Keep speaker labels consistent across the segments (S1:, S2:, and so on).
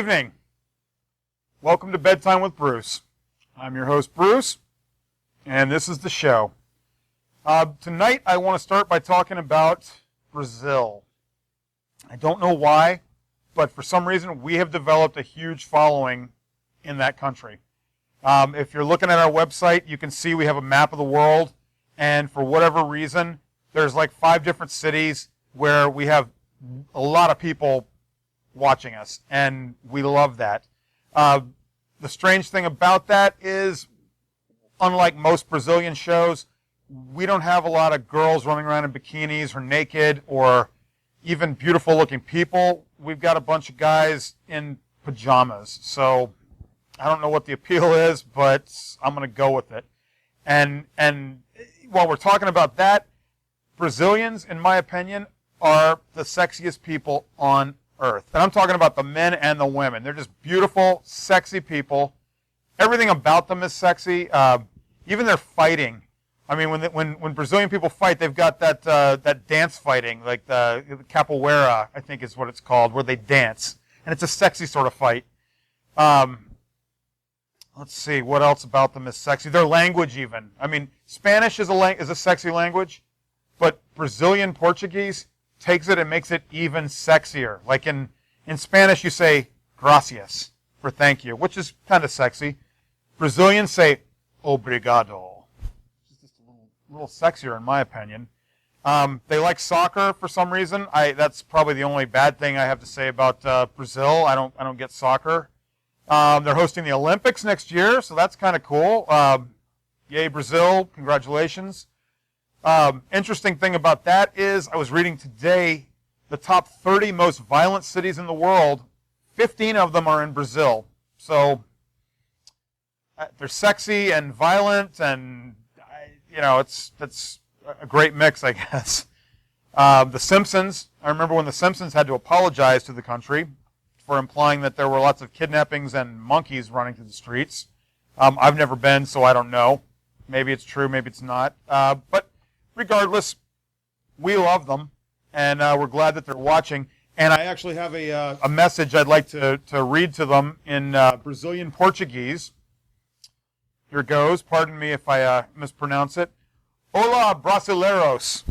S1: evening. Welcome to Bedtime with Bruce. I'm your host, Bruce, and this is the show. Tonight, I want to start by talking about Brazil. I don't know why, but for some reason, we have developed a huge following in that country. If you're looking at our website, you can see we have a map of the world, and for whatever reason, there's like 5 different cities where we have a lot of people watching us, and we love that. The strange thing about that is, unlike most Brazilian shows, we don't have a lot of girls running around in bikinis or naked or even beautiful-looking people. We've got a bunch of guys in pajamas, so I don't know what the appeal is, but I'm going to go with it. And while we're talking about that, Brazilians, in my opinion, are the sexiest people on earth. And I'm talking about the men and the women. They're just beautiful, sexy people. Everything about them is sexy. Even their fighting. I mean, when Brazilian people fight, they've got that dance fighting, like the capoeira, I think is what it's called, where they dance. And it's a sexy sort of fight. Let's see, what else about them is sexy? Their language even. I mean, Spanish is a sexy language, but Brazilian Portuguese takes it and makes it even sexier. Like in Spanish, you say gracias for thank you, which is kind of sexy. Brazilians say obrigado. It's just a little sexier in my opinion. They like soccer for some reason. That's probably the only bad thing I have to say about Brazil. I don't get soccer. They're hosting the Olympics next year, so that's kind of cool. Yay, Brazil. Congratulations. Interesting thing about that is I was reading today the top 30 most violent cities in the world. 15 of them are in Brazil. So they're sexy and violent, and it's a great mix, I guess. The Simpsons. I remember when the Simpsons had to apologize to the country for implying that there were lots of kidnappings and monkeys running through the streets. I've never been, so I don't know. Maybe it's true, maybe it's not. But regardless, we love them, and we're glad that they're watching. And I actually have a message I'd like to read to them in Brazilian Portuguese. Here goes. Pardon me if I mispronounce it. Olá, brasileiros.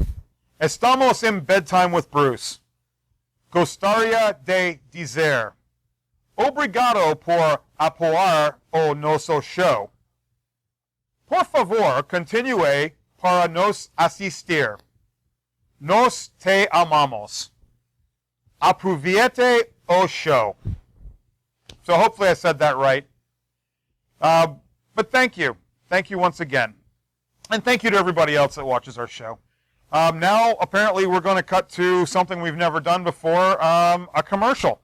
S1: Estamos em Bedtime with Bruce. Gostaria de dizer obrigado por apoiar o nosso show. Por favor, continue para nos assistir. Nos te amamos. Aproveite o show. So hopefully I said that right. But thank you. Thank you once again. And thank you to everybody else that watches our show. Now, apparently, we're going to cut to something we've never done before, a commercial.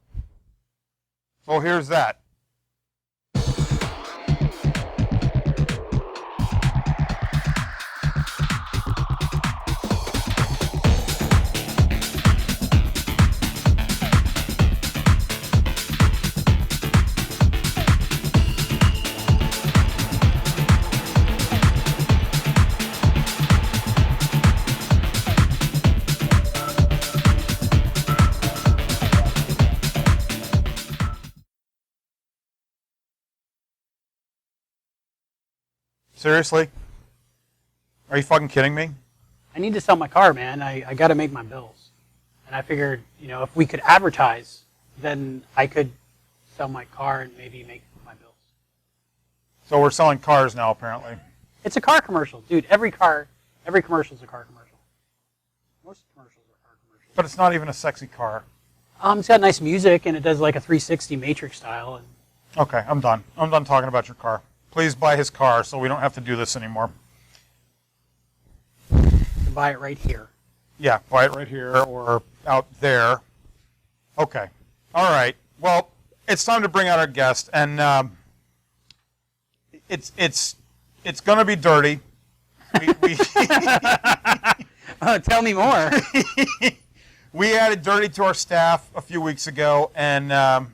S1: So here's that. Seriously? Are you fucking kidding me?
S2: I need to sell my car, man. I got to make my bills. And I figured, if we could advertise, then I could sell my car and maybe make my bills.
S1: So we're selling cars now, apparently.
S2: It's a car commercial. Dude, every commercial is a car commercial. Most commercials are car commercials.
S1: But it's not even a sexy car.
S2: It's got nice music, and it does like a 360 Matrix style. And
S1: Okay, I'm done. I'm done talking about your car. Please buy his car so we don't have to do this anymore.
S2: you can buy it right here.
S1: Yeah, buy it right here or out there. Okay. All right. Well, it's time to bring out our guest, and it's going to be dirty.
S2: Oh, tell me more.
S1: We added dirty to our staff a few weeks ago, and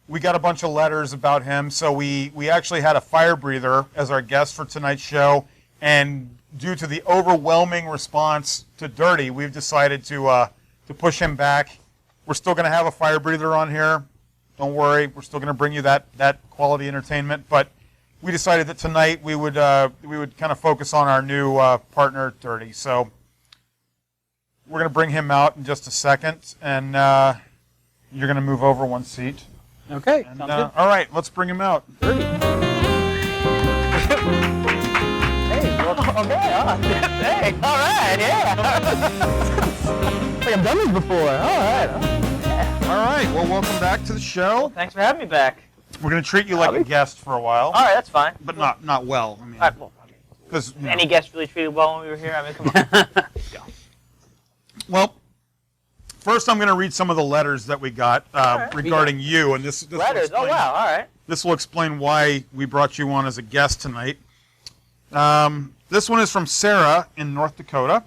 S1: we got a bunch of letters about him, so we actually had a fire breather as our guest for tonight's show, and due to the overwhelming response to dirty, we've decided to push him back. We're still going to have a fire breather on here, Don't worry, we're still going to bring you that quality entertainment. But we decided that tonight we would kind of focus on our new partner, Dirty. So we're going to bring him out in just a second, and you're going to move over one seat.
S2: Okay.
S1: And,
S2: Sounds good.
S1: all right, let's bring him out.
S2: Dirty.
S3: Hey, welcome. Okay. Hey, all right, yeah. Like I've done this before. All right.
S1: All right, well, welcome back to the show.
S3: Thanks for having me back.
S1: We're going to treat you like a guest for a while,
S3: All right, that's fine.
S1: but not well. I mean,
S3: All right, well,
S1: because
S3: any guest really treated well when we were here? I mean, come on. Let's go.
S1: Well, first I'm going to read some of the letters that we got regarding you, and this
S3: Letters.
S1: will
S3: Oh,
S1: explain,
S3: wow. All right.
S1: This will explain why we brought you on as a guest tonight. This one is from Sarah in North Dakota,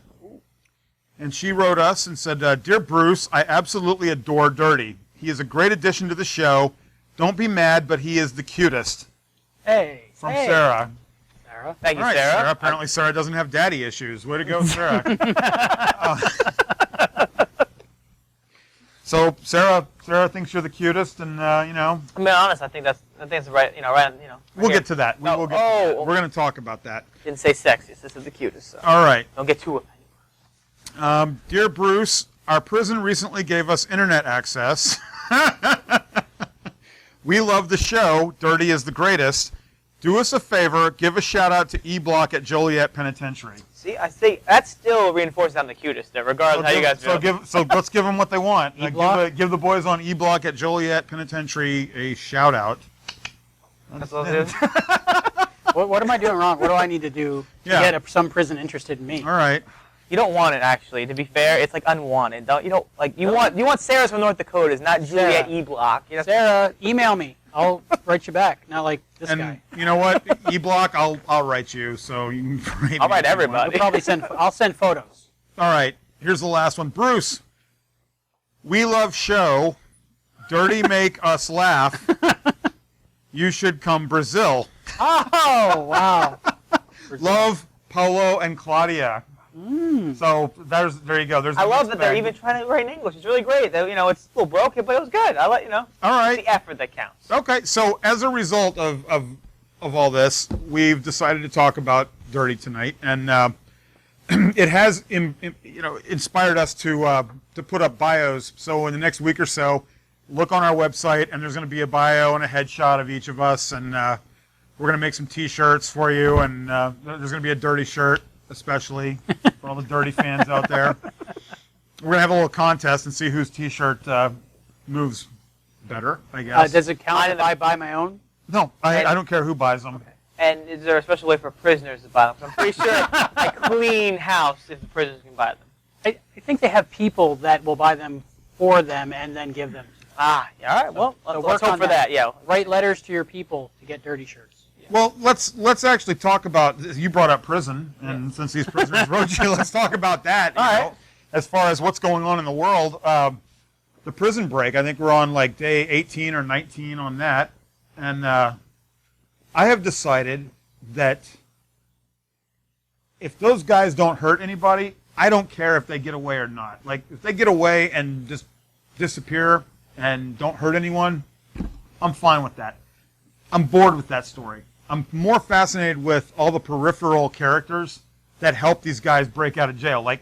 S1: and she wrote us and said, "Dear Bruce, I absolutely adore Dirty. He is a great addition to the show. Don't be mad, but he is the cutest."
S2: Hey.
S1: From
S2: hey.
S1: Sarah.
S2: Sarah.
S3: Thank you,
S1: All right,
S3: Sarah.
S1: Apparently, Sarah doesn't have daddy issues. Way to go, Sarah. So Sarah thinks you're the cutest, and
S3: I'm being honest. I think it's the right.
S1: we'll get to that.
S3: No,
S1: We'll get to that.
S3: oh.
S1: We're going to talk about that.
S3: Didn't say sexiest. This is the cutest. So
S1: All right.
S3: don't get too.
S1: Dear Bruce, our prison recently gave us internet access. We love the show. Dirty is the greatest. Do us a favor. Give a shout out to E-Block at Joliet Penitentiary.
S3: See, I say that still reinforces I'm the cutest. There, regardless how you guys feel.
S1: So let's give them what they want.
S2: E-Block?
S1: Give the boys on E-Block at Joliet Penitentiary a shout out.
S3: That's what it is.
S2: What am I doing wrong? What do I need to do to
S1: Yeah.
S2: get some prison interested in me?
S1: All right.
S3: You don't want it, actually. To be fair, it's like unwanted. You want Sarah's from North Dakotas, not Juliet
S2: Sarah.
S3: E. Block. You know?
S2: Sarah, email me. I'll write you back. Not like this
S1: And
S2: guy.
S1: you know what? E-Block, I'll write you. So you can write
S3: I'll
S1: me
S3: write
S1: if you want.
S3: everybody.
S2: I'll send photos.
S1: All right, here's the last one. Bruce, we love show. Dirty make us laugh. You should come Brazil.
S2: Oh, wow.
S1: Love, Paulo and Claudia. So there you go. There's
S3: I
S1: the
S3: love
S1: mixed
S3: that they're
S1: bag.
S3: even trying to write in English. It's really great. It's a little broken, but it was good.
S1: All
S3: It's
S1: right.
S3: the effort that counts.
S1: Okay, so as a result of all this, we've decided to talk about Dirty tonight, and it has inspired us to put up bios. So in the next week or so, look on our website, and there's going to be a bio and a headshot of each of us, and we're going to make some T-shirts for you, and there's going to be a Dirty shirt, especially for all the Dirty fans out there. We're going to have a little contest and see whose T-shirt moves better, I guess.
S2: Does it count if I buy my own?
S1: No, I don't care who buys them.
S3: And is there a special way for prisoners to buy them? 'Cause I'm pretty sure I clean house if the prisoners can buy them.
S2: I think they have people that will buy them for them and then give them.
S3: Ah, yeah, all right. Well,
S2: So
S3: let's
S2: work
S3: hope
S2: on
S3: for that. Yeah.
S2: Write letters to your people to get dirty shirts.
S1: Well, let's actually talk about. You brought up prison, and since these prisoners wrote you, let's talk about that. You know, as far as what's going on in the world, the prison break. I think we're on like day 18 or 19 on that, and I have decided that if those guys don't hurt anybody, I don't care if they get away or not. Like if they get away and just disappear and don't hurt anyone, I'm fine with that. I'm bored with that story. I'm more fascinated with all the peripheral characters that help these guys break out of jail. Like,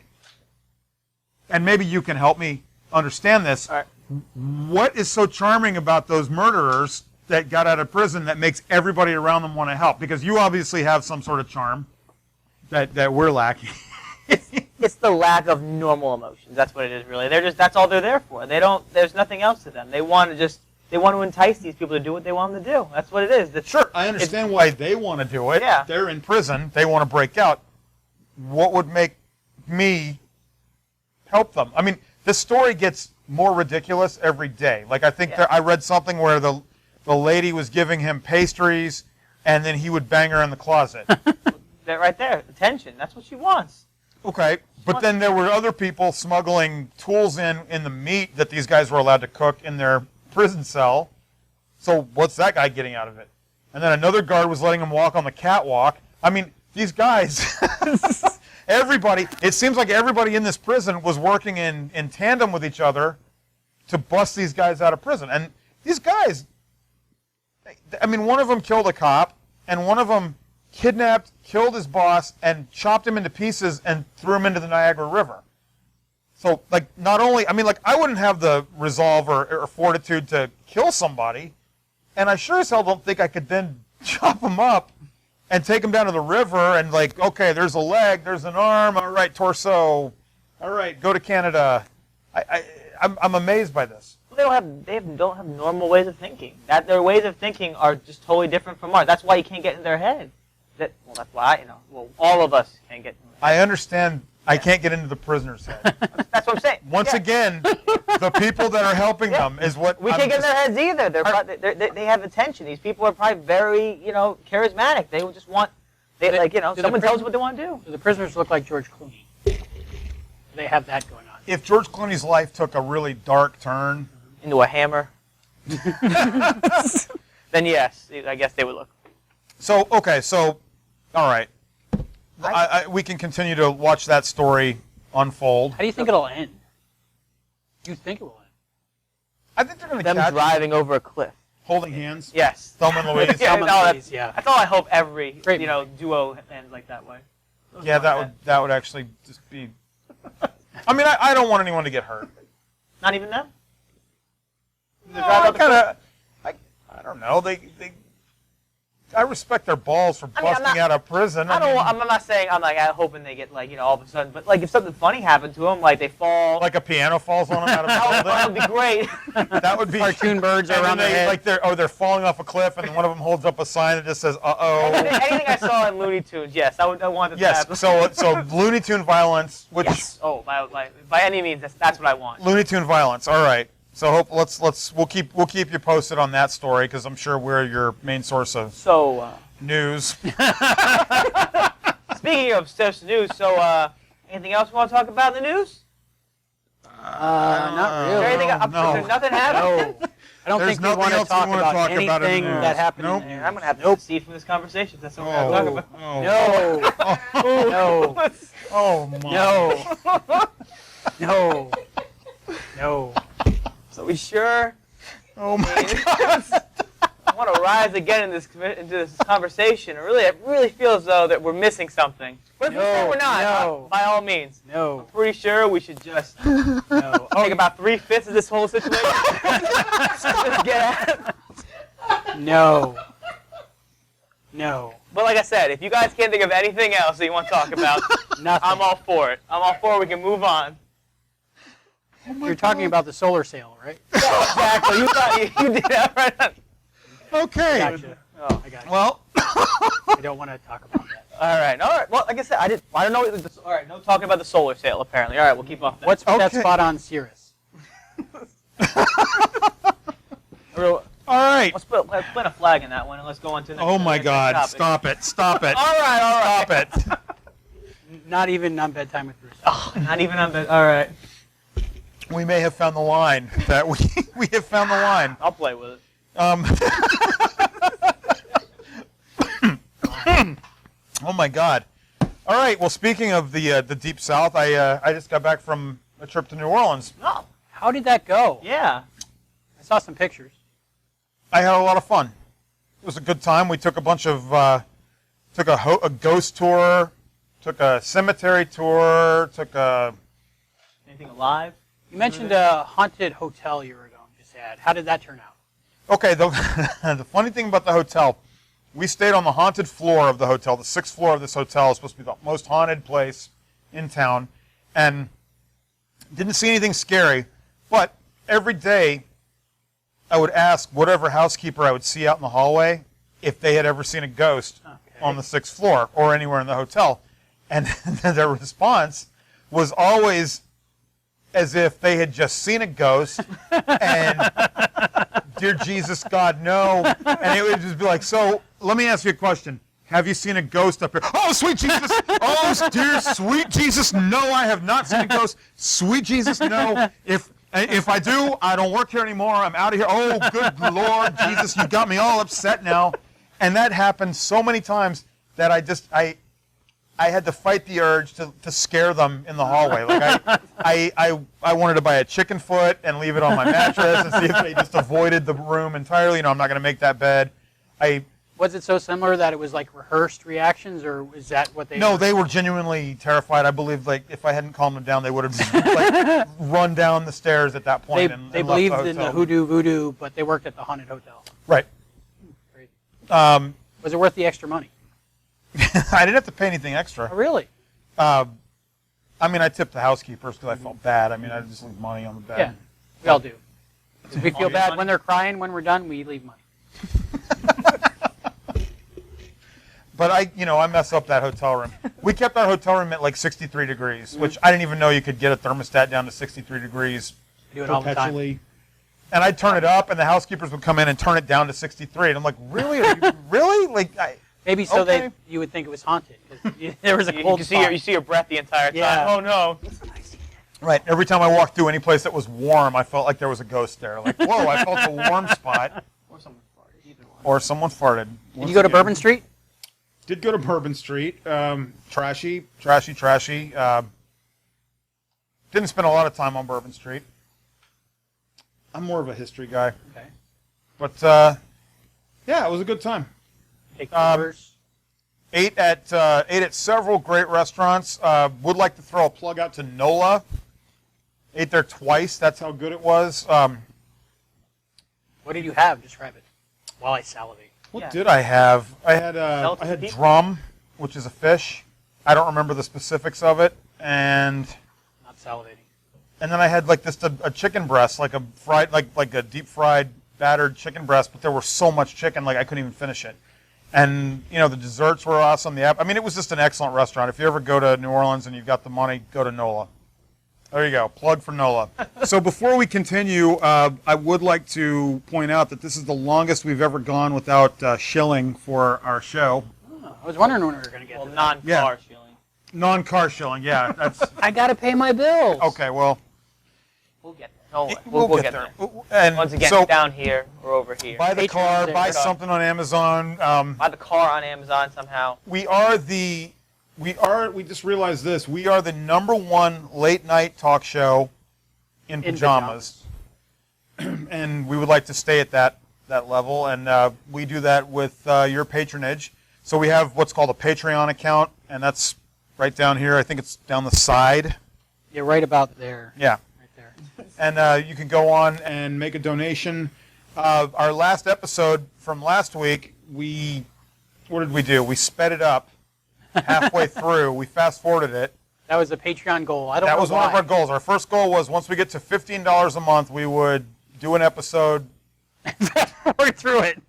S1: and maybe you can help me understand this.
S3: All right.
S1: What is so charming about those murderers that got out of prison that makes everybody around them want to help? Because you obviously have some sort of charm that we're lacking.
S3: It's the lack of normal emotions. That's what it is, really. That's all they're there for. There's nothing else to them. They want to entice these people to do what they want them to do. That's what it is.
S1: Sure, I understand why they want to do it.
S3: Yeah.
S1: They're in prison. They want to break out. What would make me help them? I mean, this story gets more ridiculous every day. Like, I think I read something where the lady was giving him pastries, and then he would bang her in the closet.
S3: That right there, attention. That's what she wants.
S1: Okay, but then there were other people smuggling tools in the meat that these guys were allowed to cook in their prison cell. So what's that guy getting out of it? And then another guard was letting him walk on the catwalk. I mean, these guys, everybody, it seems like everybody in this prison was working in tandem with each other to bust these guys out of prison. And these guys, I mean, one of them killed a cop, and one of them kidnapped, killed his boss, and chopped him into pieces and threw him into the Niagara River. So, like, not only, I mean, like, I wouldn't have the resolve or fortitude to kill somebody, and I sure as hell don't think I could then chop them up and take them down to the river and, like, okay, there's a leg, there's an arm, all right, torso, all right, go to Canada. I'm amazed by this.
S3: They don't have normal ways of thinking. That their ways of thinking are just totally different from ours. That's why you can't get in their head. That's why all of us can't get.
S1: I understand. I can't get into the prisoner's head.
S3: That's what I'm saying.
S1: Once again, the people that are helping them is what
S3: we can't get in their heads either. They have attention. These people are probably very charismatic. They will just want someone tells them what they want to do.
S2: Do the prisoners look like George Clooney? They have that going on.
S1: If George Clooney's life took a really dark turn
S3: into a hammer, then yes, I guess they would look.
S1: So all right. We can continue to watch that story unfold.
S2: How do you think it'll end? Do you think it will end?
S1: I think they're going to
S3: Them
S1: catch
S3: driving over a cliff.
S1: holding hands.
S3: Yes.
S1: Thelma and Louise.
S2: Thelma and Louise, yeah.
S3: That's all I hope every
S2: Great
S3: duo ends like that way.
S1: Yeah, that would actually just be. I mean, I don't want anyone to get hurt.
S3: Not even them.
S1: No, I don't know. I respect their balls for busting out of prison.
S3: I'm not saying I'm hoping they get all of a sudden, but if something funny happened to them, like they fall,
S1: like a piano falls on them out of a building.
S3: that would be great.
S1: That would be
S2: cartoon birds around their head.
S1: They're falling off a cliff, and one of them holds up a sign that just says "uh-oh."
S3: Anything I saw in Looney Tunes, yes, I wanted to happen.
S1: Yes, so Looney Tune violence, which
S3: yes. Oh, by any means, that's what I want.
S1: Looney Tune violence. All right. So we'll keep you posted on that story because I'm sure we're your main source of news.
S3: Speaking of source of news, anything else you want to talk about in the news?
S2: Not really.
S3: Nothing happened.
S2: No. I don't think we want to talk about anything that happened.
S1: Nope.
S3: I'm gonna have to proceed from this conversation. That's what we're going to talk about.
S2: No. No.
S1: Oh my.
S2: No. No.
S3: So we sure.
S1: Oh my God.
S3: I want to rise again into this conversation. It really feels though that we're missing something. But if we say we're not, by all means.
S2: No.
S3: I'm pretty sure we should just take about 3/5 of this whole situation. Just get at it.
S2: No. No.
S3: But like I said, if you guys can't think of anything else that you want to talk about,
S2: Nothing.
S3: I'm all for it. I'm all for it. We can move on.
S2: You're talking about the solar sail, right?
S3: Yeah, exactly. You thought you did that right.
S1: Okay.
S2: Gotcha.
S3: Oh.
S2: I got you.
S1: Well.
S2: I don't want to talk about that.
S3: All right. Well, like I said, I don't know. All right. No talking about the solar sail. Apparently. All right. We'll keep off that.
S2: What's that spot on Cirrus?
S1: All right.
S3: Let's put a flag in that one and let's go on to the next.
S1: Oh my God!
S3: topic.
S1: Stop it! Stop it!
S3: All right.
S1: Stop it!
S2: Not even on Bedtime with Bruce.
S3: Oh, not even on the. All right.
S1: We may have found the line. That we have found the line.
S3: I'll play with it.
S1: Oh my God! All right. Well, speaking of the Deep South, I just got back from a trip to New Orleans.
S3: Oh.
S2: How did that go?
S3: Yeah.
S2: I saw some pictures.
S1: I had a lot of fun. It was a good time. We took a bunch of took a ghost tour, took a cemetery tour, took a.
S3: Anything alive?
S2: You mentioned a haunted hotel you were going to just had. How did that turn out?
S1: Okay, the funny thing about the hotel, we stayed on the haunted floor of the hotel. The 6th floor of this hotel is supposed to be the most haunted place in town, and didn't see anything scary. But every day, I would ask whatever housekeeper I would see out in the hallway if they had ever seen a ghost on the 6th floor or anywhere in the hotel, and their response was always as if they had just seen a ghost and dear Jesus God, no. And it would just be like, so let me ask you a question. Have you seen a ghost up here? Oh, sweet Jesus. Oh, dear sweet Jesus. No, I have not seen a ghost. Sweet Jesus, no. If I do, I don't work here anymore. I'm out of here. Oh, good Lord Jesus, you got me all upset now. And that happened so many times that I I had to fight the urge to scare them in the hallway. Like I wanted to buy a chicken foot and leave it on my mattress and see if they just avoided the room entirely. I'm not going to make that bed.
S2: Was it so similar that it was like rehearsed reactions, or is that what they?
S1: No, they were genuinely terrified. I believe, like, if I hadn't calmed them down, they would have like run down the stairs at that point.
S2: They believed in the hoodoo voodoo, but they worked at the haunted hotel.
S1: Right.
S2: Crazy.
S1: Was
S2: Was it worth the extra money?
S1: I didn't have to pay anything extra.
S2: Oh, really?
S1: I mean, I tipped the housekeepers because I felt bad. I mean, I just leave money on the bed.
S2: Yeah, we all do. We feel bad when they're crying. When we're done, we leave money.
S1: But I mess up that hotel room. We kept our hotel room at like 63 degrees, which I didn't even know you could get a thermostat down to 63 degrees
S2: Do it all the time.
S4: Perpetually.
S1: And I'd turn it up, and the housekeepers would come in and turn it down to 63. And I'm like, really? Are you, really? Like,
S2: Maybe so
S1: okay.
S2: you would think it was haunted. 'Cause there was a
S3: You
S2: cold
S3: can
S2: spot.
S3: see your breath the entire time.
S2: Yeah.
S3: Oh no.
S1: Right. Every time I walked through any place that was warm, I felt like there was a ghost there. Like, whoa, I felt a warm spot.
S3: Or someone farted. Either one.
S1: Or someone farted.
S2: Did you go to Bourbon Street?
S4: Did go to Bourbon Street. Trashy.
S1: Trashy. Didn't spend a lot of time on Bourbon Street. I'm more of a history guy.
S2: Okay.
S1: But,
S4: Yeah, it was a good time.
S2: Take tours.
S1: ate at several great restaurants. Would like to throw a plug out to NOLA. Ate there twice. That's how good it was.
S2: What did you have? Describe it while I salivate.
S1: What
S3: Yeah.
S1: did I have? I had
S3: Pizza?
S1: drum, which is a fish. I don't remember the specifics of it. And
S2: Not salivating.
S1: then I had like just a chicken breast, like a fried, like a deep fried battered chicken breast. But there was so much chicken, like I couldn't even finish it. And the desserts were awesome. I mean, it was just an excellent restaurant. If you ever go to New Orleans and you've got the money, go to NOLA. There you go. Plug for NOLA. So before we continue, I would like to point out that this is the longest we've ever gone without shilling for our show.
S2: Oh, I was wondering when we were going to get
S3: Well,
S2: to that.
S3: non-car shilling.
S1: Non-car shilling, yeah. That's
S2: I got to pay my bills.
S1: okay. Well,
S3: We'll get there. Don't worry.
S1: we'll get there. And
S3: Once again,
S1: so
S3: down here or over here.
S1: buy the
S2: Patreon's
S1: car,
S2: there.
S1: buy something on Amazon.
S3: Buy the car on Amazon somehow.
S1: We just realized this. We are the #1 late night talk show in pajamas. And we would like to stay at that level. And we do that with your patronage. So we have what's called a Patreon account, and that's right down here. I think it's down the side.
S2: You're right about there.
S1: Yeah.
S2: Right there.
S1: And you can go on and make a donation. Our last episode from last week, what did we do? We sped it up halfway through. We fast-forwarded it.
S2: That was a Patreon goal. I don't know
S1: That was one of
S2: why.
S1: our goals. Our first goal was once we get to $15 a month, we would do an episode
S2: Fast-forward through it.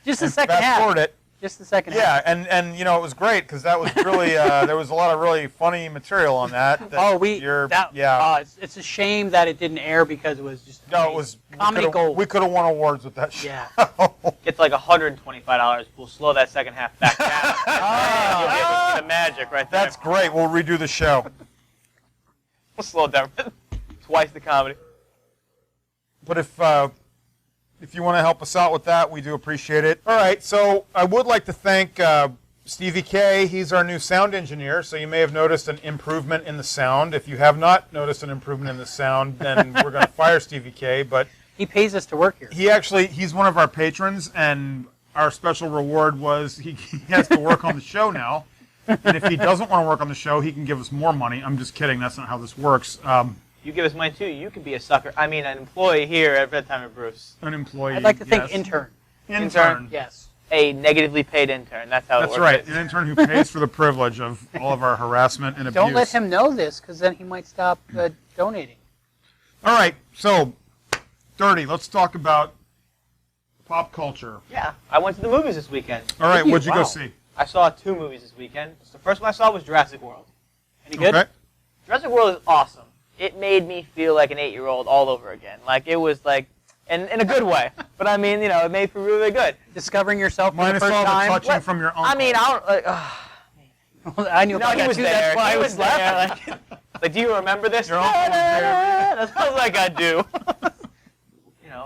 S2: Just the
S1: and
S2: second half.
S1: fast-forward it.
S2: Just the second half.
S1: Yeah, and it was great because that was really there was a lot of really funny material on that.
S2: It's a shame that it didn't air because it was just
S1: No, it was
S2: comedy gold.
S1: We could have won awards with that show.
S2: Yeah.
S3: It's like $125. We'll slow that second half back down. And you'll be able to see the magic right there.
S1: That's great. We'll redo the show.
S3: We'll slow it down. Twice the comedy.
S1: But if you want to help us out with that, we do appreciate it. All right, so I would like to thank Stevie K. He's our new sound engineer, so you may have noticed an improvement in the sound. If you have not noticed an improvement in the sound, then we're going to fire Stevie K. But
S2: He pays us to work here.
S1: he's one of our patrons, and our special reward was he has to work on the show now. And if he doesn't want to work on the show, he can give us more money. I'm just kidding. That's not how this works.
S3: You give us money too. You could be a sucker. I mean, an employee here at Bedtime with Bruce.
S1: An employee.
S2: I'd like to think
S1: yes.
S2: intern.
S1: Intern.
S2: Yes.
S3: A negatively paid intern. That's how it
S1: That's
S3: works.
S1: right. An intern who pays for the privilege of all of our harassment and abuse.
S2: Don't let him know this, because then he might stop donating.
S1: All right, so, Dirty, let's talk about pop culture.
S3: Yeah. I went to the movies this weekend.
S1: All right,
S2: Did you?
S1: what'd you go
S2: Wow.
S1: see?
S3: I saw 2 movies this weekend. The first one I saw was Jurassic World.
S2: Any good?
S1: Okay.
S3: Jurassic World is awesome. It made me feel like an 8-year-old all over again. Like, it was like, in a good way. But I mean, it made me feel really good.
S2: Discovering yourself for
S1: Minus
S2: the first
S1: all the
S2: time.
S1: touching from your uncle.
S3: I mean, I don't, like,
S2: I knew
S3: no,
S2: about
S3: he
S2: that
S3: was
S2: too.
S3: there.
S2: That's why
S3: He
S2: I
S3: was
S2: was laughing.
S3: there. Like, do you remember this?
S1: Your uncle was there.
S3: That sounds like I do.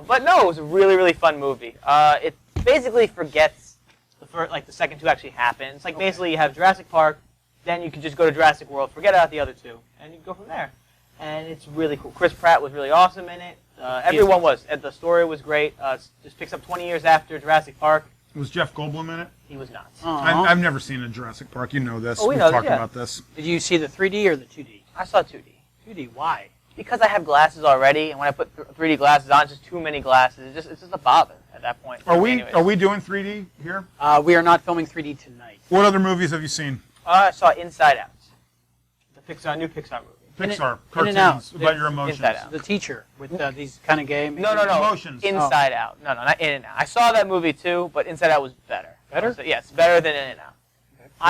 S3: But no, it was a really, really fun movie. It basically forgets the second 2 actually happens. Like, basically, you have Jurassic Park, then you can just go to Jurassic World, forget about the other two, and you go from there. And it's really cool. Chris Pratt was really awesome in it. Everyone was. And the story was great. Just picks up 20 years after Jurassic Park.
S1: Was Jeff Goldblum in it?
S3: He was not.
S1: I've never seen a Jurassic Park. You know this.
S3: Oh, we
S1: We've
S3: know
S1: talked
S3: this, yeah.
S1: about this.
S2: Did you see the 3D or the 2D?
S3: I saw 2D.
S2: 2D. Why?
S3: Because I have glasses already, and when I put 3D glasses on, it's just too many glasses. It's just a bother at that point.
S1: Are
S3: Anyways.
S1: we doing 3D here?
S2: We are not filming 3D tonight.
S1: What other movies have you seen?
S3: I saw Inside Out, the new Pixar movie.
S1: Pixar
S2: In and Out.
S1: cartoons about your emotions.
S3: Inside Out.
S2: The teacher with these kind of games.
S3: No.
S1: Emotions.
S3: Inside Out. No, not In and Out. I saw that movie too, but Inside Out was better.
S2: Better?
S3: So, yes, better than In and Out.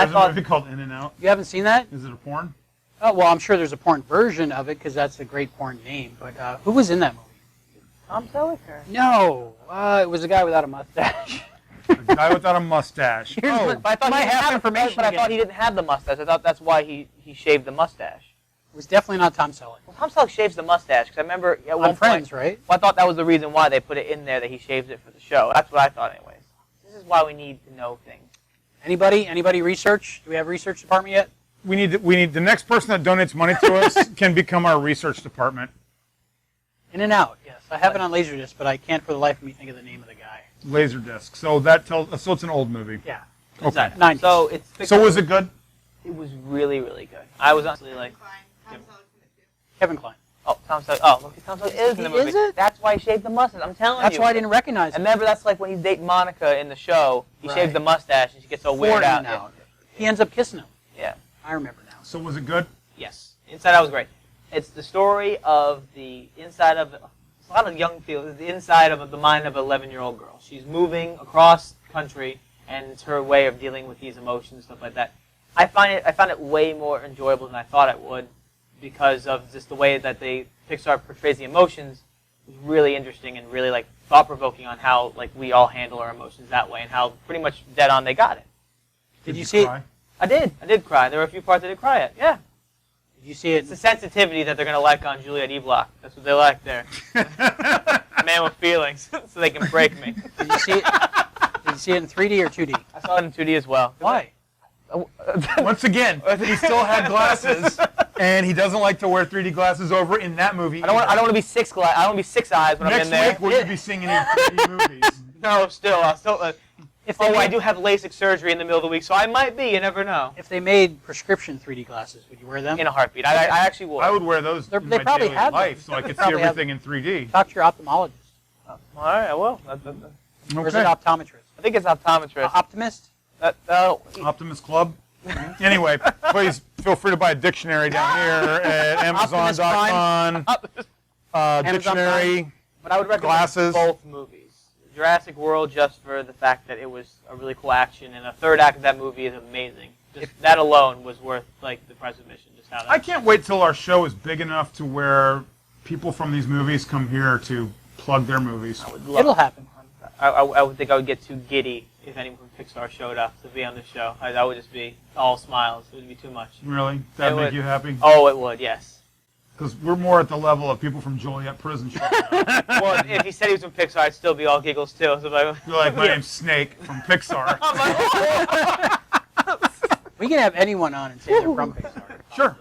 S1: There's a movie called In and Out.
S2: You haven't seen that?
S1: Is it a porn?
S2: Oh, well, I'm sure there's a porn version of it because that's a great porn name. But who was in that movie?
S3: Tom Selleck.
S2: No, it was a guy without a mustache.
S1: A guy without a mustache.
S2: Here's
S1: Oh,
S2: what-
S3: But I thought
S2: My
S3: he didn't
S2: half
S3: have
S2: information
S3: But I
S2: again.
S3: thought he didn't have the mustache. I thought that's why he shaved the mustache.
S2: It was definitely not Tom Selleck.
S3: Well, Tom Selleck shaves the mustache because I remember at one
S2: On Friends,
S3: point.
S2: right?
S3: Well, I thought that was the reason why they put it in there that he shaves it for the show. That's what I thought, anyways. This is why we need to know things.
S2: Anybody research? Do we have a research department yet?
S1: we need the next person that donates money to us can become our research department.
S2: In and Out, yes. I have it on Laserdisc, but I can't for the life of me think of the name of the guy.
S1: Laserdisc. So so it's an old movie.
S2: Yeah.
S1: Okay.
S2: 90s.
S3: So it's
S1: So was it good?
S3: It was really, really good. I was honestly like,
S2: Kevin Kline.
S3: oh, Tom Selleck. Oh, look, Tom Selleck is in the movie.
S2: Is it?
S3: That's why he shaved the mustache. I'm telling
S2: That's
S3: you.
S2: why I didn't recognize
S3: And
S2: him.
S3: remember, that's like when he's dating Monica in the show. He
S2: Right.
S3: shaves the mustache and she gets all
S2: For
S3: weirded
S2: In
S3: out.
S2: and Out. He ends up kissing him.
S3: Yeah.
S2: I remember now.
S1: So was it good?
S3: Yes. Inside Out was great. It's the story of the inside of a lot of young people. It's the inside of the mind of an 11-year-old girl. She's moving across the country, and it's her way of dealing with these emotions, stuff like that. I found it way more enjoyable than I thought it would, because of just the way that Pixar portrays the emotions. Is really interesting and really like thought-provoking on how like we all handle our emotions that way, and how pretty much dead on they got it.
S2: Did you see it?
S1: cry?
S3: I did cry. There were a few parts I did cry at. Yeah.
S2: Did you see it?
S3: It's the sensitivity that they're going to like on Juliet E. Block. That's what they like there. A man with feelings, so they can break me.
S2: Did you see it? Did you see it in 3D or 2D?
S3: I saw it in 2D as well.
S2: Why?
S1: Once again, he still had glasses, and he doesn't like to wear 3D glasses over in that movie.
S3: I don't want to be six eyes when I'm
S1: Next
S3: in there.
S1: week, will you be singing in 3D movies?
S3: No, still.
S2: If they
S3: I
S2: made,
S3: do have LASIK surgery in the middle of the week, so I might be. You never know.
S2: If they made prescription 3D glasses, would you wear them?
S3: In a heartbeat. I actually would.
S1: I would wear those in
S2: They
S1: my
S2: probably
S1: daily
S2: have them.
S1: life, so I
S2: They
S1: could see
S2: probably have
S1: everything in 3D.
S2: Talk to your ophthalmologist.
S3: All right, I will.
S2: Or is it optometrist?
S3: I think it's optometrist.
S2: Optimist?
S1: Optimus Club. Anyway, please feel free to buy a dictionary down here at Amazon.com. Dictionary.
S3: But I would recommend
S1: Glasses.
S3: both movies. Jurassic World, just for the fact that it was a really cool action, and the third act of that movie is amazing. Just that alone was worth like the price of admission. Just how that.
S1: I can't wait till our show is big enough to where people from these movies come here to plug their movies.
S3: I would love.
S2: It'll happen.
S3: I would think I would get too giddy if anyone from Pixar showed up to be on the show. I would just be all smiles. It would be too much.
S1: Really? That
S3: It
S1: make
S3: would.
S1: you happy?
S3: Oh, it would. Yes.
S1: Because we're more at the level of people from Joliet Prison showing up.
S3: Well, if he said he was from Pixar, I'd still be all giggles too. So
S1: You're like, my name's Snake from Pixar.
S2: We can have anyone on and say they're from Pixar.
S1: Sure.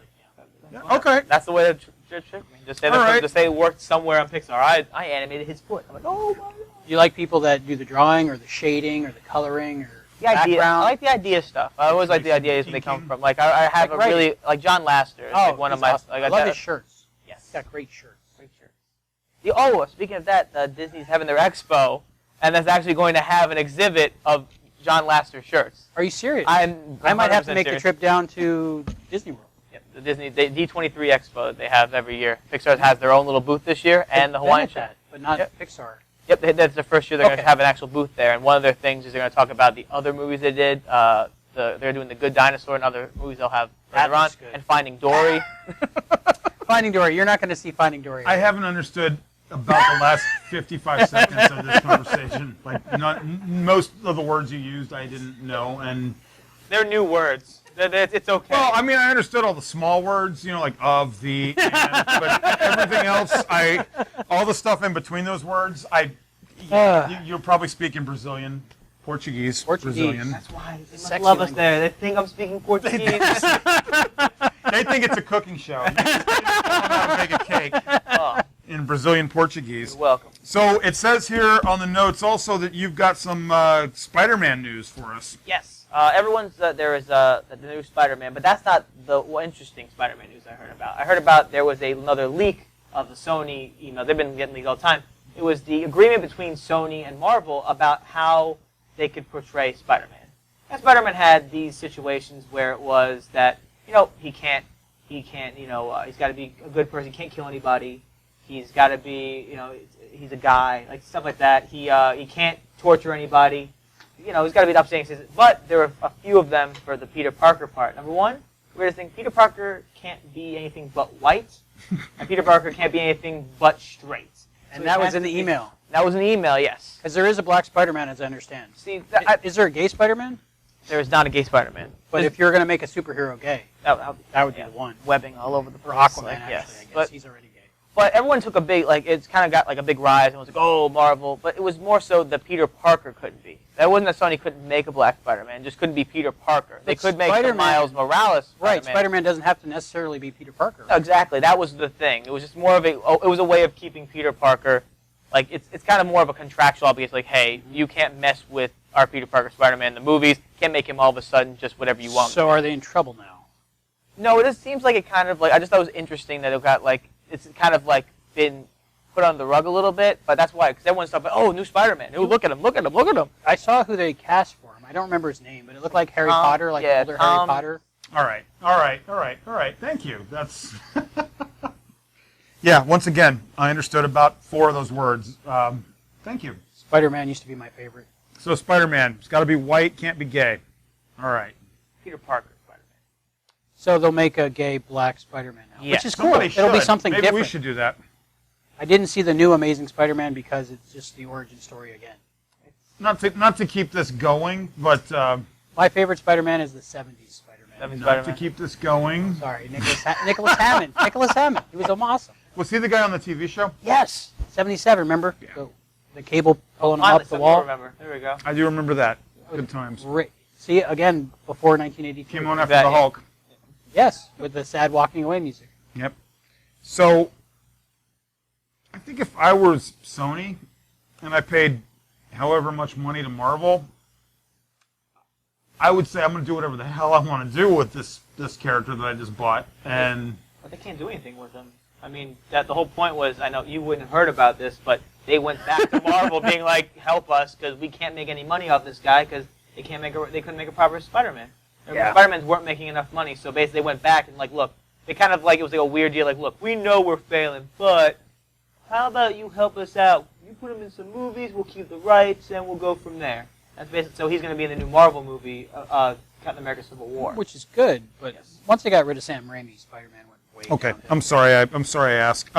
S1: Okay.
S3: That's the way to trick me. Just say
S1: All right.
S3: just say it worked somewhere on Pixar. I animated his foot. I'm like, oh my god.
S2: You like people that do the drawing or the shading or the coloring or
S3: The idea.
S2: background?
S3: I like the idea stuff. I always like the ideas where they come from. Like I have
S2: Like
S3: a really
S2: writing.
S3: like John Lasseter. Is like one of
S2: he's
S3: my.
S2: awesome.
S3: Like,
S2: I love
S3: that-
S2: his shirts.
S3: Yes.
S2: He's got great shirts.
S3: Great shirt. Speaking of that, Disney's having their expo, and that's actually going to have an exhibit of John Lasseter shirts.
S2: Are you serious?
S3: I
S2: might have to
S3: 100%
S2: make the
S3: serious.
S2: trip down to Disney World.
S3: Yeah, the D23 Expo that they have every year. Pixar has their own little booth this year, and the Hawaiian
S2: Been at
S3: show.
S2: that, but not
S3: Yep.
S2: Pixar.
S3: Yep, that's the first year they're going
S2: Okay.
S3: to have an actual booth there, and one of their things is they're going to talk about the other movies they did. They're doing The Good Dinosaur and other movies they'll have
S2: That
S3: later on,
S2: looks good.
S3: and Finding Dory.
S2: Finding Dory. You're not going to see Finding Dory.
S1: I haven't understood about the last 55 seconds of this conversation. Like, most of the words you used I didn't know, and
S3: They're new words. It's okay.
S1: well, I mean, I understood all the small words, like of, the, and, but everything else, all the stuff in between those words, you're probably speaking Brazilian, Portuguese,
S2: Portuguese.
S1: Brazilian.
S3: That's why they must
S2: Sexy
S3: love us
S2: language.
S3: there. They think I'm speaking Portuguese.
S1: They think it's a cooking show. They just don't know how to make a cake
S3: Oh,
S1: in Brazilian Portuguese.
S3: you're welcome.
S1: So it says here on the notes also that you've got some Spider-Man news for us.
S3: Yes, everyone's there is the new Spider-Man, but that's not the interesting Spider-Man news I heard about. I heard about there was another leak of the Sony email. They've been getting leaks all the time. It was the agreement between Sony and Marvel about how they could portray Spider-Man. And Spider-Man had these situations where it was that he can't, he's got to be a good person. He can't kill anybody. He's got to be, he's a guy, like stuff like that. He can't torture anybody. He's got to be an upstanding citizen. But there were a few of them for the Peter Parker part. Number one, weirdest thing, Peter Parker can't be anything but white, and Peter Parker can't be anything but straight.
S2: And that was in the email.
S3: That was an email, yes.
S2: Because there is a black Spider-Man, as I understand.
S3: See,
S2: Is there a gay Spider-Man?
S3: there is not a gay Spider-Man.
S2: But if you're going to make a superhero gay,
S3: that
S2: would be
S3: yeah,
S2: the one.
S3: webbing all over the
S2: For
S3: place.
S2: Aquaman,
S3: like,
S2: actually,
S3: yes.
S2: I guess.
S3: But
S2: He's already gay.
S3: But everyone took a big, it's kind of got like a big rise. Everyone's like, oh, Marvel. But it was more so that Peter Parker couldn't be. That wasn't that Sony couldn't make a black Spider-Man. It just couldn't be Peter Parker. They
S2: But
S3: could make the
S2: Spider-Man-
S3: Miles Morales
S2: Right,
S3: Spider-Man.
S2: Spider-Man doesn't have to necessarily be Peter Parker.
S3: No, exactly. That was the thing. It was just more of it was a way of keeping Peter Parker, like, it's kind of more of a contractual obligation. Like, hey, you can't mess with our Peter Parker Spider-Man in the movies. Can't make him all of a sudden just whatever you want.
S2: So are they in trouble now?
S3: No, it just seems like it kind of I just thought it was interesting that it got it's kind of been put on the rug a little bit, but that's why, because everyone's talking about, oh, new Spider-Man. Oh, look at him, look at him, look at him.
S2: I saw who they cast for him. I don't remember his name, but it looked like Harry Potter, like
S3: yeah,
S2: older Harry Potter.
S1: All right. Thank you. That's yeah. Once again, I understood about 4 of those words. Thank you.
S2: Spider-Man used to be my favorite.
S1: So Spider-Man, it's got to be white, can't be gay. All right.
S3: Peter Parker Spider-Man.
S2: So they'll make a gay black Spider-Man now,
S3: Yeah,
S2: which is cool.
S1: Somebody
S2: It'll be
S1: should.
S2: something
S1: Maybe
S2: different.
S1: we should do that.
S2: I didn't see the new Amazing Spider-Man because it's just the origin story again.
S1: Not to keep this going, but
S2: My favorite Spider-Man is the 70s Spider-Man.
S3: That means
S1: not to
S3: Spider-Man.
S1: keep this going.
S2: Sorry, Nicholas Hammond. Nicholas Hammond. He was awesome.
S1: Was he the guy on the TV show?
S2: Yes. 77, remember?
S1: Yeah.
S2: The cable pulling him
S3: Finally,
S2: up the
S3: something to
S2: wall.
S3: remember. There we go.
S1: I do remember that. Good times.
S2: Great. See, again, before 1982.
S1: Came on after
S3: Bet,
S1: the
S3: yeah.
S1: Hulk.
S2: Yes, with the sad walking away music.
S1: Yep. So, I think if I was Sony and I paid however much money to Marvel, I would say I'm going to do whatever the hell I want to do with this character that I just bought. And
S3: But they can't do anything with him. I mean, the whole point was, I know you wouldn't have heard about this, but they went back to Marvel being like, help us, because we can't make any money off this guy, because they couldn't make a proper Spider-Man.
S2: Yeah.
S3: Spider-Mans weren't making enough money, so basically they went back and look, they kind of it was a weird deal, look, we know we're failing, but how about you help us out? You put him in some movies, we'll keep the rights, and we'll go from there. That's basically, so he's going to be in the new Marvel movie, Captain America Civil War.
S2: Which is good, but
S3: Yes.
S2: once they got rid of Sam Raimi, Spider-Man went way
S1: okay,
S2: downhill.
S1: I'm sorry. I'm sorry I asked.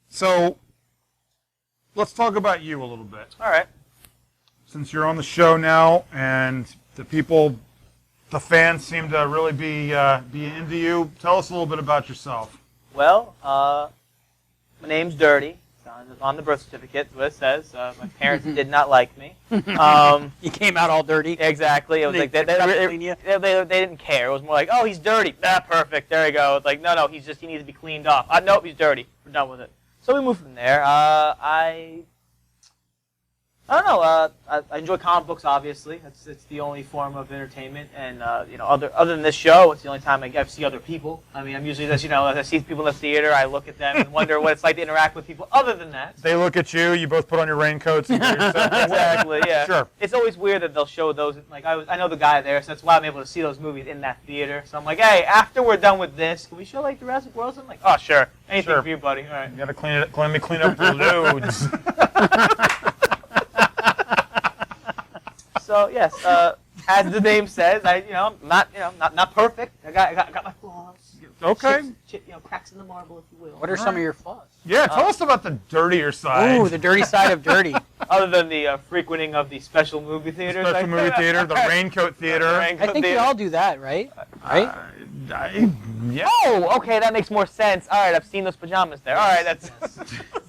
S1: So, let's talk about you a little bit.
S3: All right.
S1: Since you're on the show now, and the fans seem to really be into you. Tell us a little bit about yourself.
S3: Well, my name's Dirty. It's on the birth certificate, what it says. My parents did not like me.
S2: He came out all dirty.
S3: Exactly. It was
S2: They
S3: like they
S2: clean you.
S3: didn't care. It was more like, oh, he's dirty. Perfect. There you go. It's like, no, he needs to be cleaned off. Nope, he's dirty. We're done with it. So we moved from there. I don't know. I enjoy comic books, obviously. It's the only form of entertainment, and other than this show, it's the only time I see other people. I mean, I'm usually just as I see people in the theater, I look at them and wonder what it's like to interact with people. Other than that,
S1: They look at you. You both put on your raincoats. And get yourself away.
S3: exactly, yeah.
S1: Sure.
S3: It's always weird that they'll show those. Like I know the guy there, so that's why I'm able to see those movies in that theater. So I'm like, hey, after we're done with this, can we show like Jurassic World? I'm like, oh sure, anything
S1: Sure.
S3: for you, buddy. All right.
S1: You gotta clean it. Let me clean up your loads.
S3: So yes, as the name says, I'm not perfect. I got my flaws.
S1: Okay.
S3: Cracks in the marble, if you will.
S2: What are some of your flaws?
S1: Yeah. Tell us about the dirtier side.
S2: Ooh, the dirty side of dirty.
S3: Other than the frequenting of the special movie theaters,
S1: Special movie theater, the raincoat theater.
S2: I think we all do that, right? Right?
S1: Yeah.
S3: Oh, okay, that makes more sense. All right, I've seen those pajamas there. All right, that's.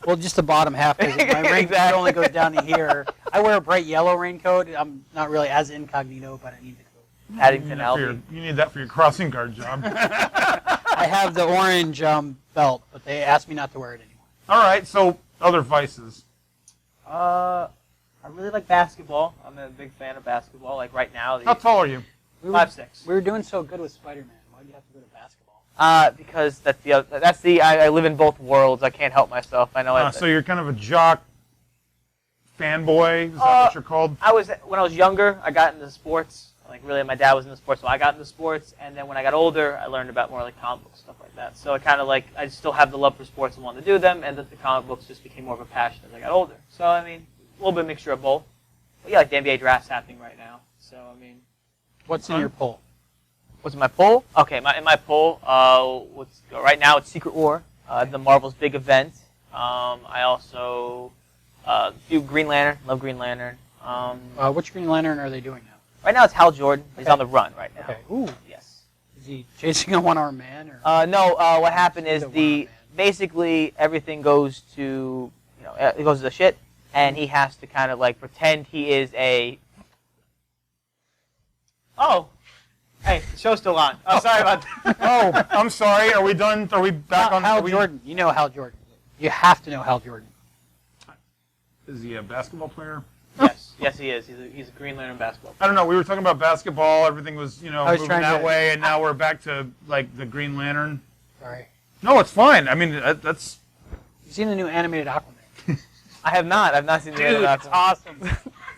S2: Well, just the bottom half, because my raincoat
S3: Exactly.
S2: only goes down to here. I wear a bright yellow raincoat. I'm not really as incognito, but I need the coat.
S3: Paddington
S1: For your-
S3: Aldi.
S1: you need that for your crossing guard job.
S2: I have the orange belt, but they asked me not to wear it anymore.
S1: All right, so other vices.
S3: I really like basketball. I'm a big fan of basketball. Like right now,
S1: How tall are you?
S3: 5'6".
S2: We were doing so good with Spider-Man. Why do you have to go to basketball?
S3: Because I live in both worlds. I can't help myself. I know.
S1: So you're kind of a jock fanboy. Is that what you're called?
S3: When I was younger, I got into sports. Like really, my dad was into sports, so I got into sports. And then when I got older, I learned about more like comic books, stuff like that. So I kind of I still have the love for sports and wanted to do them, and the comic books just became more of a passion as I got older. So I mean, a little bit of mixture of both. But yeah, like the NBA draft's happening right now. So I mean,
S2: What's in your poll?
S3: what's in my poll? Okay, in my poll, right now it's Secret War, the Marvel's big event. I also do Green Lantern, love Green Lantern.
S2: Which Green Lantern are they doing now?
S3: Right now it's Hal Jordan. He's on the run right now.
S2: Okay. Ooh.
S3: Yes.
S2: Is he chasing a one-armed man? Or?
S3: No. What happened is
S2: He's a one-armed man.
S3: basically everything goes to it goes to the shit, and he has to kind of pretend he is a. Oh. Hey, the show's still on. Oh, sorry about that.
S1: Oh, I'm sorry. Are we done? Are we back on?
S2: Hal
S1: are we-
S2: Jordan. You know Hal Jordan. You have to know Hal Jordan.
S1: Is he a basketball player?
S3: Yes, he is. He's a Green Lantern basketball player.
S1: I don't know. We were talking about basketball. Everything was,
S2: was
S1: moving
S2: trying
S1: that
S2: to-
S1: way, and now we're back to the Green Lantern.
S2: Sorry.
S1: No, it's fine. I mean, that's.
S2: You've seen the new animated Aquaman.
S3: I have not. I've not seen the
S2: Dude,
S3: other
S2: it's awesome.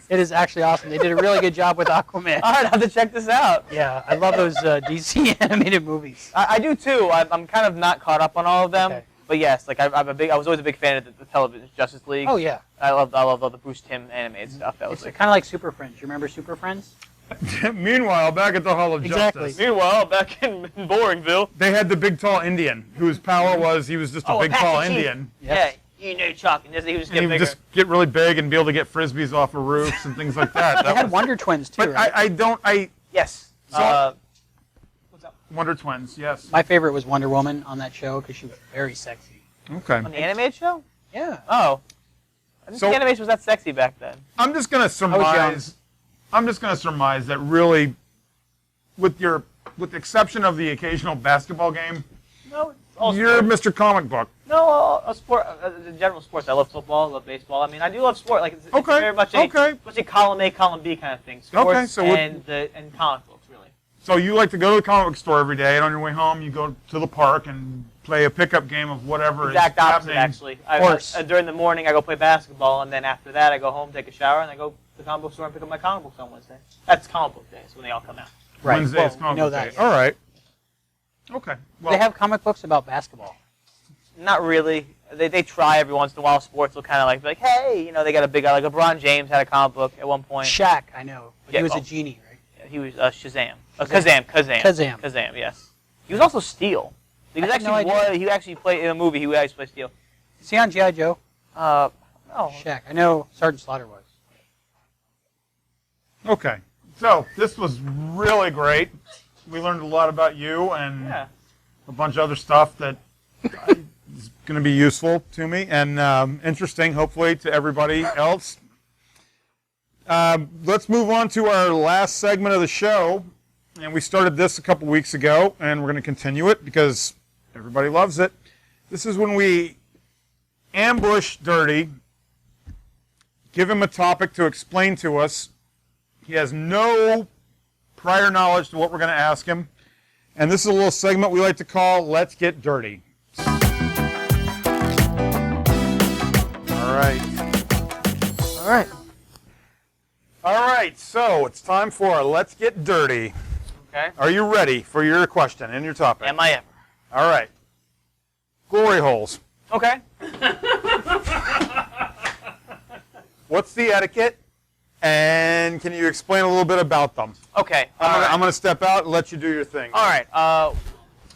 S2: It is actually awesome. They did a really good job with Aquaman.
S3: All right, I'll have to check this out.
S2: Yeah, I love those DC animated movies.
S3: I do too. I'm kind of not caught up on all of them,
S2: Okay.
S3: but yes, I was always a big fan of the television Justice League.
S2: Oh yeah,
S3: I love all the Bruce Timm animated stuff. That was
S2: it's kind of like Super Friends. You remember Super Friends?
S1: Meanwhile, back at the Hall of
S2: Exactly.
S1: Justice,
S3: Meanwhile, back in Boringville.
S1: they had the big tall Indian whose power was he was just a big tall
S3: Apache Chief.
S1: Indian.
S2: Yes.
S3: Yeah, you know, Chuck, and he was
S1: And
S3: getting
S1: he would
S3: bigger.
S1: just get really big and be able to get frisbees off of roofs and things like that.
S2: They
S1: That
S2: had
S1: was-
S2: Wonder Twins too.
S1: but
S2: right?
S3: Yes.
S1: So-
S3: What's up?
S1: Wonder Twins, yes.
S2: My favorite was Wonder Woman on that show because she was very sexy.
S1: Okay.
S3: On the animated show?
S2: Yeah.
S3: Oh. I didn't
S1: So-
S3: think animation was that sexy back then.
S1: I'm just gonna surmise. I'm just gonna surmise that really, with the exception of the occasional basketball game,
S3: No, it's all
S1: you're
S3: sports.
S1: Mr. Comic Book.
S3: No, sport. In general, sports. I love football. I love baseball. I mean, I do love sport. It's
S1: Okay,
S3: very much
S1: okay.
S3: a column A, column B kind of thing. Sports
S1: Okay, so what-
S3: and comic books, really.
S1: So you like to go to the comic book store every day, and on your way home, you go to the park and play a pickup game of whatever
S3: Exact
S1: is
S3: opposite,
S1: happening.
S3: actually.
S2: Horse.
S3: During the morning, I go play basketball, and then after that, I go home, take a shower, and I go to the comic book store and pick up my comic books on Wednesday. That's comic book days when they all come out.
S2: Right.
S1: Wednesday is
S2: Well,
S1: comic
S2: you know
S1: book
S2: that,
S1: day.
S2: yeah.
S1: All right. Okay. Well,
S2: They have comic books about basketball.
S3: Not really. They try every once in a while. Sports will kind of be like, hey, they got a big guy. Like LeBron James had a comic book at one point.
S2: Shaq, I know. But
S3: Yeah,
S2: he was
S3: oh.
S2: a genie, right?
S3: He was Shazam. Kazam.
S2: Kazam.
S3: Yes. He was also Steel. He was
S2: I had no
S3: actually
S2: idea.
S3: he actually played in a movie. He actually played Steel.
S2: Is he on G.I. Joe?
S3: No.
S2: Shaq. I know Sergeant Slaughter was.
S1: okay. So this was really great. We learned a lot about you and
S3: Yeah.
S1: a bunch of other stuff that is going to be useful to me and interesting, hopefully, to everybody else. Let's move on to our last segment of the show. And we started this a couple weeks ago, and we're going to continue it because everybody loves it. This is when we ambush Dirty, give him a topic to explain to us. He has no prior knowledge to what we're going to ask him. And this is a little segment we like to call Let's Get Dirty. All right.
S3: All right.
S1: All right, so it's time for Let's Get Dirty.
S3: Okay.
S1: Are you ready for your question and your topic?
S3: Am I ever?
S1: All right. Glory holes.
S3: Okay.
S1: What's the etiquette? And can you explain a little bit about them?
S3: Okay.
S1: I'm going to step out and let you do your thing.
S3: All right.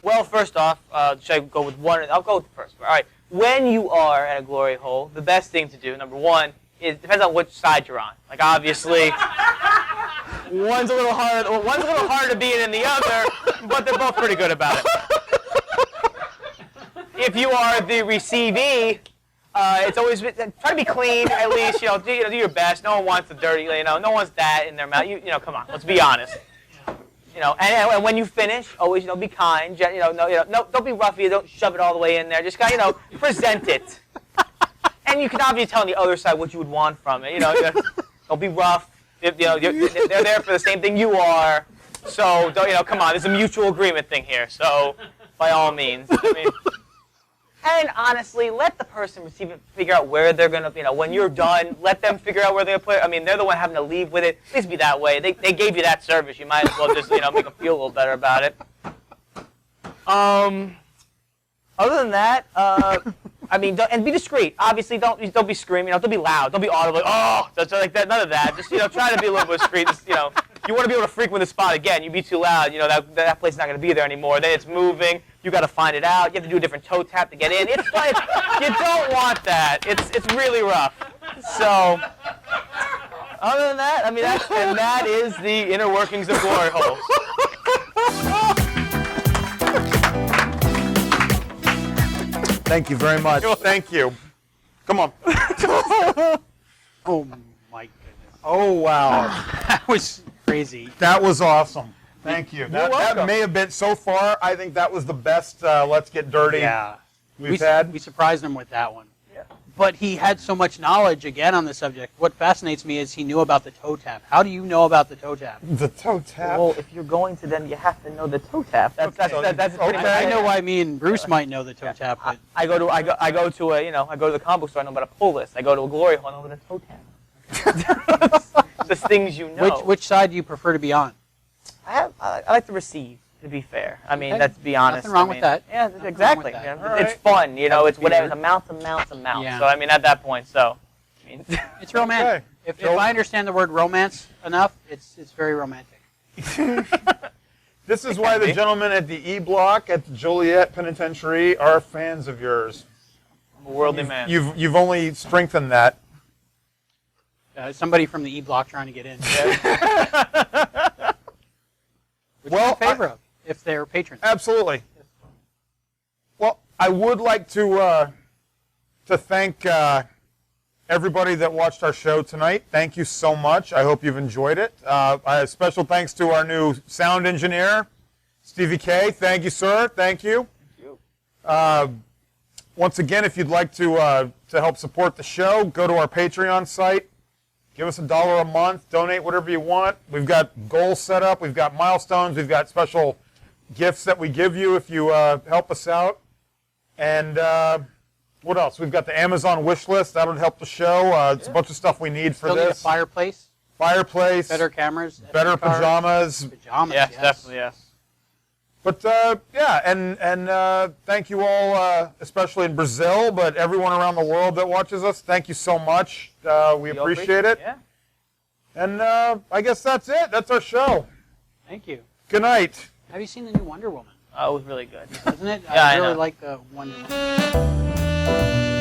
S3: Well, first off, should I go with one? I'll go with the first one. All right. When you are at a glory hole, the best thing to do, number one, is depends on which side you're on. Like obviously, one's a little harder to be in than the other, but they're both pretty good about it. If you are the receivee, It's always try to be clean at least. Do your best. No one wants the dirty. No one wants that in their mouth. Come on. Let's be honest. And when you finish, always be kind. No, don't be rough. Don't shove it all the way in there. Just present it. And you can obviously tell on the other side what you would want from it. Don't be rough. They're there for the same thing you are. So come on. There's a mutual agreement thing here. So by all means. And honestly, let the person receive it figure out where they're going to, when you're done, let them figure out where they're going to put it. They're the one having to leave with it. Please be that way. They gave you that service. You might as well just, make them feel a little better about it. Other than that, and be discreet. Obviously, don't be screaming. Don't be loud. Don't be audible. Like that. None of that. Just, try to be a little bit discreet. Just, you want to be able to frequent the spot again. You be too loud. That place is not going to be there anymore. Then it's moving. You got to find it out. You have to do a different toe tap to get in. It's like you don't want that. It's really rough. So, other than that, that is the inner workings of glory holes.
S1: Thank you very much. Thank you. Come on.
S2: Oh my goodness.
S1: Oh, wow.
S2: That was crazy.
S1: That was awesome. Thank you. That
S3: welcome.
S1: may have been, so far, I think that was the best Let's Get Dirty we've had.
S2: We surprised him with that one.
S3: Yeah.
S2: But he had so much knowledge, again, on the subject. What fascinates me is he knew about the toe tap. How do you know about the toe tap?
S1: The toe tap.
S3: Well, if you're going to them, you have to know the toe tap. That's pretty much.
S2: I know why me and Bruce might know the toe tap, but
S3: I go to the comic book store. I know about a pull list. I go to a glory hole. I know about a toe tap. Just things you know.
S2: Which side do you prefer to be on?
S3: I like to receive. To be fair,
S2: Okay.
S3: let's be honest.
S2: Nothing wrong with that.
S3: Yeah,
S2: Nothing
S3: exactly.
S2: wrong with
S1: that.
S3: It's fun. It's whatever.
S2: fair.
S3: It's a mount.
S2: Yeah.
S3: So at that point,
S2: It's romantic.
S1: Okay.
S2: If I understand the word romance enough, it's very romantic.
S1: This is why the gentlemen at the E Block at the Joliet Penitentiary are fans of yours.
S3: I'm a worldly man.
S1: You've only strengthened that.
S2: Somebody from the E Block trying to get in. Which
S1: Well,
S2: I'm in favor of, if they're patrons.
S1: Absolutely. Well, I would like to thank everybody that watched our show tonight. Thank you so much. I hope you've enjoyed it. Special thanks to our new sound engineer, Stevie K. Thank you, sir. Thank you.
S3: Thank you.
S1: Once again, if you'd like to help support the show, go to our Patreon site. Give us $1 a month. Donate whatever you want. We've got goals set up. We've got milestones. We've got special gifts that we give you if you help us out. And what else? We've got the Amazon wish list. That would help the show. It's a bunch of stuff we need for
S2: Still need a
S1: this.
S2: fireplace,
S1: Fireplace.
S2: better cameras,
S1: Better
S2: cars,
S1: pajamas.
S2: Pajamas,
S3: Yes,
S2: yes.
S3: definitely yes.
S1: But and thank you all, especially in Brazil, but everyone around the world that watches us. Thank you so much. We appreciate it.
S3: Yeah.
S1: And I guess that's it. That's our show.
S2: Thank you.
S1: Good night.
S2: Have you seen the new Wonder Woman?
S3: Oh, it was really good.
S2: Isn't it?
S3: Yeah, I
S2: I really
S3: know.
S2: like the Wonder Woman.